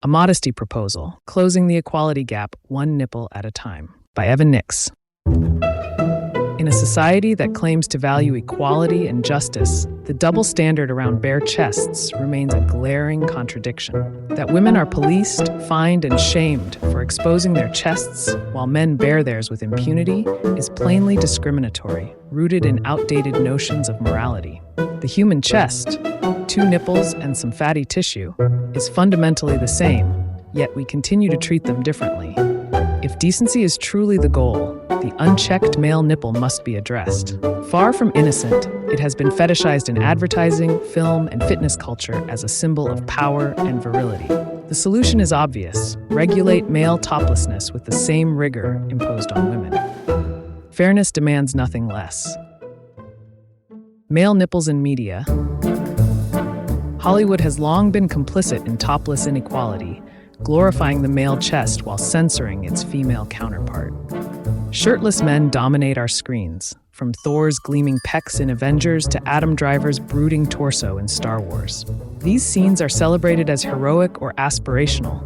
A Modesty Proposal, Closing the Equality Gap One Nipple at a Time, by Evan Nix. In a society that claims to value equality and justice, the double standard around bare chests remains a glaring contradiction. That women are policed, fined, and shamed for exposing their chests while men bear theirs with impunity is plainly discriminatory, rooted in outdated notions of morality. The human chest, 2 nipples and some fatty tissue, is fundamentally the same, yet we continue to treat them differently. If decency is truly the goal, the unchecked male nipple must be addressed. Far from innocent, it has been fetishized in advertising, film, and fitness culture as a symbol of power and virility. The solution is obvious: regulate male toplessness with the same rigor imposed on women. Fairness demands nothing less. Male nipples in media. Hollywood has long been complicit in topless inequality, glorifying the male chest while censoring its female counterpart. Shirtless men dominate our screens, from Thor's gleaming pecs in Avengers to Adam Driver's brooding torso in Star Wars. These scenes are celebrated as heroic or aspirational,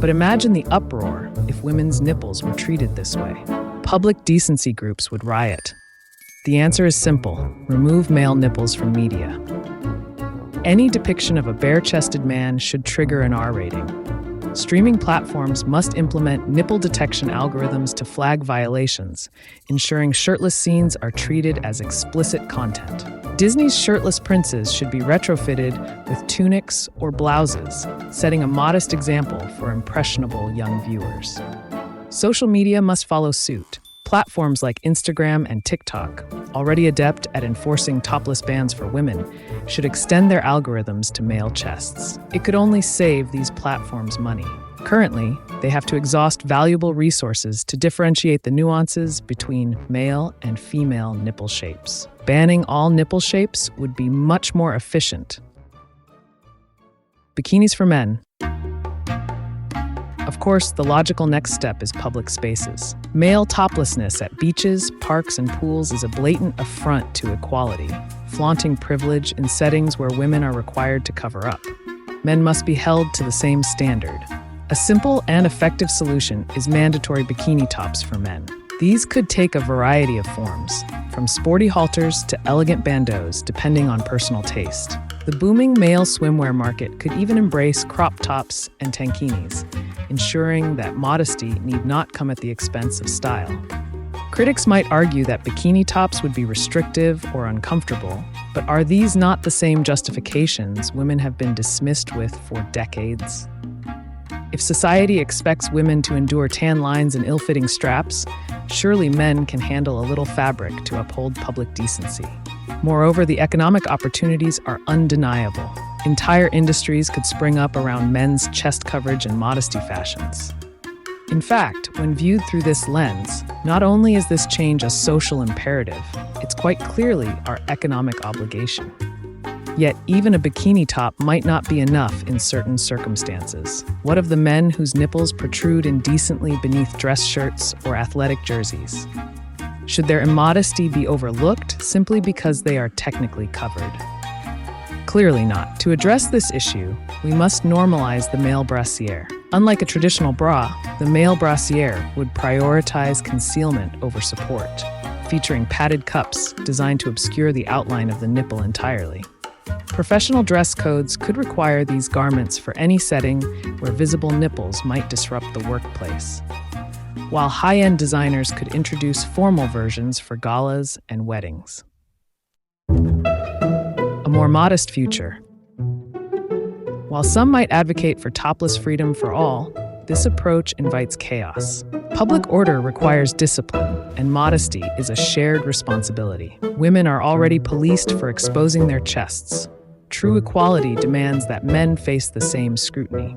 but imagine the uproar if women's nipples were treated this way. Public decency groups would riot. The answer is simple: remove male nipples from media. Any depiction of a bare-chested man should trigger an R rating. Streaming platforms must implement nipple detection algorithms to flag violations, ensuring shirtless scenes are treated as explicit content. Disney's shirtless princes should be retrofitted with tunics or blouses, setting a modest example for impressionable young viewers. Social media must follow suit. Platforms like Instagram and TikTok, already adept at enforcing topless bans for women, should extend their algorithms to male chests. It could only save these platforms money. Currently, they have to exhaust valuable resources to differentiate the nuances between male and female nipple shapes. Banning all nipple shapes would be much more efficient. Bikinis for men. Of course, the logical next step is public spaces. Male toplessness at beaches, parks, and pools is a blatant affront to equality, flaunting privilege in settings where women are required to cover up. Men must be held to the same standard. A simple and effective solution is mandatory bikini tops for men. These could take a variety of forms, from sporty halters to elegant bandeaus, depending on personal taste. The booming male swimwear market could even embrace crop tops and tankinis, ensuring that modesty need not come at the expense of style. Critics might argue that bikini tops would be restrictive or uncomfortable, but are these not the same justifications women have been dismissed with for decades? If society expects women to endure tan lines and ill-fitting straps, surely men can handle a little fabric to uphold public decency. Moreover, the economic opportunities are undeniable. Entire industries could spring up around men's chest coverage and modesty fashions. In fact, when viewed through this lens, not only is this change a social imperative, it's quite clearly our economic obligation. Yet, even a bikini top might not be enough in certain circumstances. What of the men whose nipples protrude indecently beneath dress shirts or athletic jerseys? Should their immodesty be overlooked simply because they are technically covered? Clearly not. To address this issue, we must normalize the male brassiere. Unlike a traditional bra, the male brassiere would prioritize concealment over support, featuring padded cups designed to obscure the outline of the nipple entirely. Professional dress codes could require these garments for any setting where visible nipples might disrupt the workplace, while high-end designers could introduce formal versions for galas and weddings. A more modest future. While some might advocate for topless freedom for all, this approach invites chaos. Public order requires discipline, and modesty is a shared responsibility. Women are already policed for exposing their chests. True equality demands that men face the same scrutiny.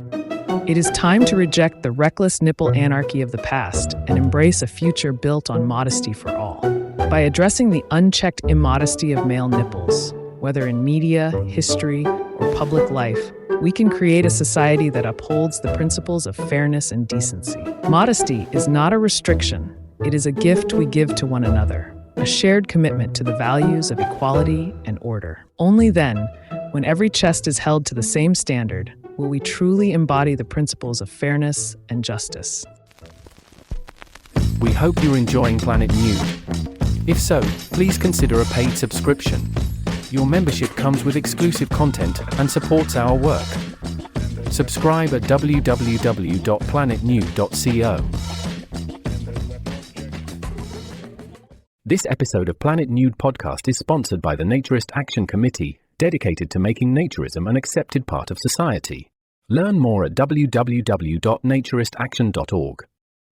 It is time to reject the reckless nipple anarchy of the past and embrace a future built on modesty for all. By addressing the unchecked immodesty of male nipples, whether in media, history, or public life, we can create a society that upholds the principles of fairness and decency. Modesty is not a restriction, it is a gift we give to one another, a shared commitment to the values of equality and order. Only then, when every chest is held to the same standard, will we truly embody the principles of fairness and justice. We hope you're enjoying Planet Nude. If so, please consider a paid subscription. Your membership comes with exclusive content and supports our work. Subscribe at www.planetnude.co. This episode of Planet Nude podcast is sponsored by the Naturist Action Committee, dedicated to making naturism an accepted part of society. Learn more at www.naturistaction.org.